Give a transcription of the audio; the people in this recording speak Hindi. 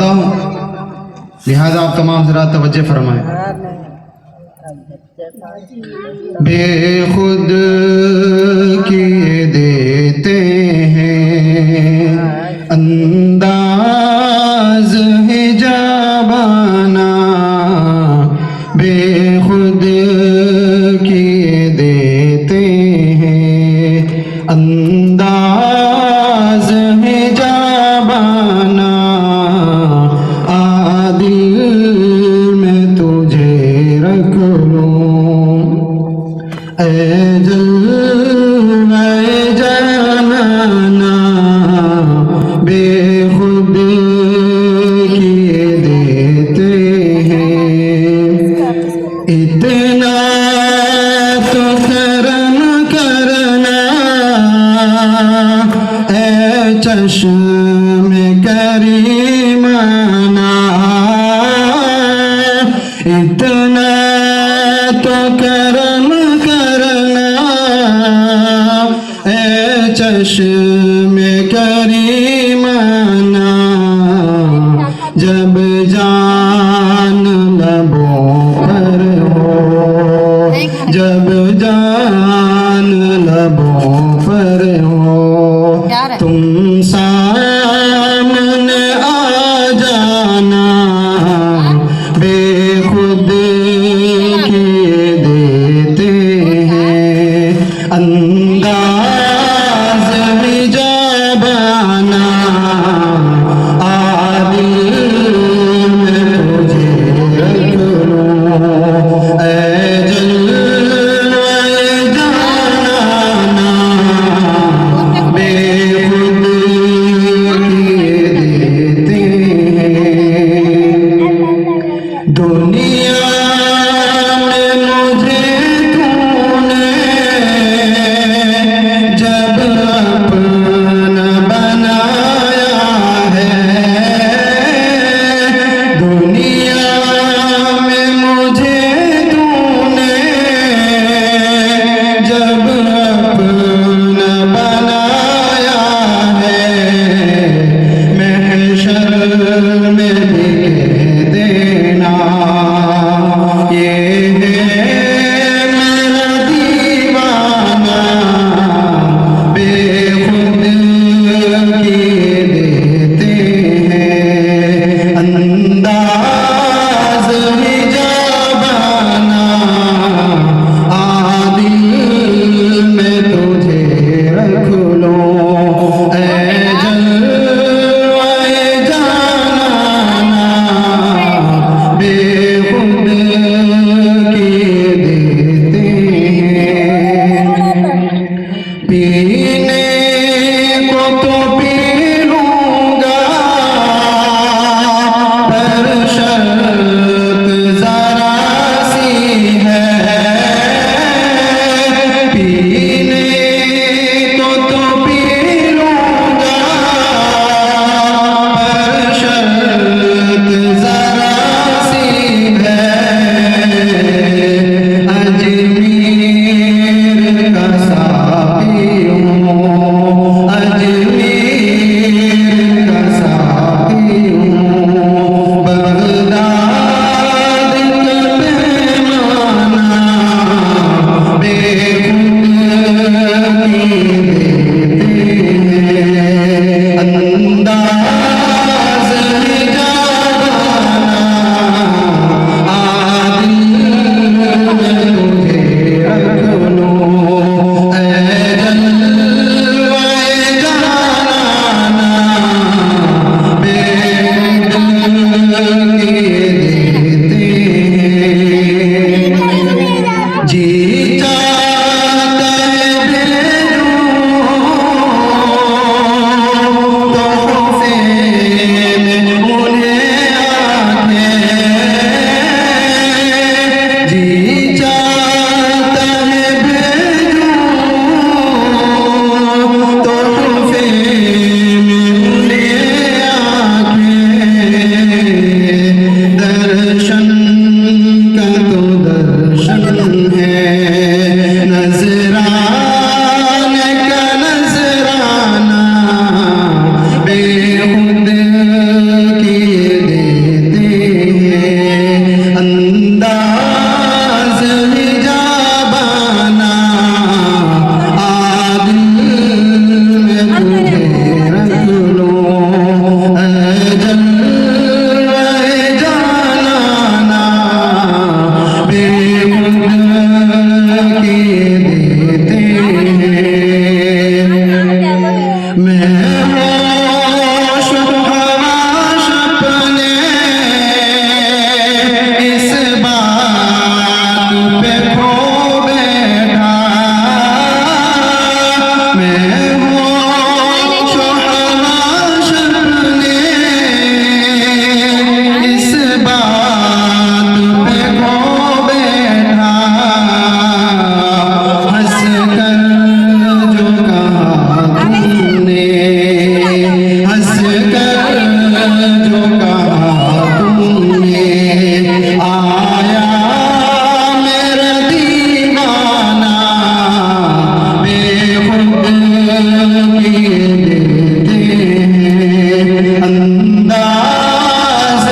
चाहता हूँ, लिहाजा आप तमाम ज़रा तवज्जो फरमाएं। बेखुद किए देते हैं अंदाज हिजाबाना, बेखुद किए देते हैं अंदाज हिजाबाना, आदिल में तुझे रख लूं ऐ जलवा जाना, बेखुद किए देते हैं। इतना तो करम करना ऐ चश्मे करीमाना, इतना तो करम करना ऐ चश्मे करीमाना, जब जान लबों पर हो, जब जान लबों पर हो, तुम सामने आ जाना, बेखुद किए देते हैं अंदाज हिजाबाना, आदिल में तुझे रख लूं ऐ जलवाए जाना, बेखुद किए देते हैं। दुनिया में मुझे तूने जब अपना बनाया है, दुनिया में मुझे तूने जब अपना बनाया है, महशर में भी कह देना ये है मेरा दीवाना, बेखुद किए देते हैं अंदाज हिजाबाना, आदिल में तुझे रख लूं ऐ जलवाए जाना, देते हैं अंदाज हिजाबाना आदिल में तुझे रख लो जलवे जाना बेखुद के देते हैं मैं होश हवाश अपने इस बात पे खो बैठा मैं होश हवाश अपने इस बात पे खो बैठा हंस कर जो कहा तुमने हंस कर जो कहा तुमने आया मेरा दीवाना बेखुद किए देते हैं अंदाज